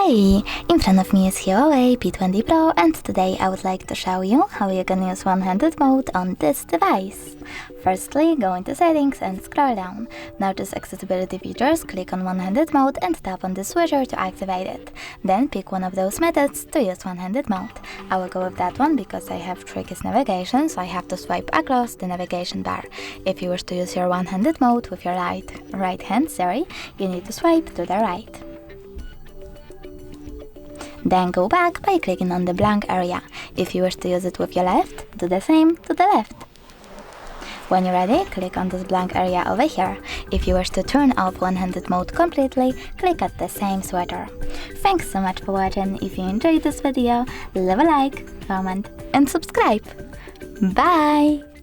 Hi! In front of me is HUAWEI P20 Pro, and today I would like to show you how you can use one-handed mode on this device. Firstly, go into settings and scroll down. Notice accessibility features, click on one-handed mode and tap on the switcher to activate it. Then pick one of those methods to use one-handed mode. I will go with that one because I have tricky navigation, so I have to swipe across the navigation bar. If you wish to use your one-handed mode with your right hand, you need to swipe to the right. Then go back by clicking on the blank area. If you wish to use it with your left, do the same to the left. When you're ready, click on this blank area over here. If you wish to turn off one-handed mode completely, click at the same switcher. Thanks so much for watching. If you enjoyed this video, leave a like, comment and subscribe. Bye!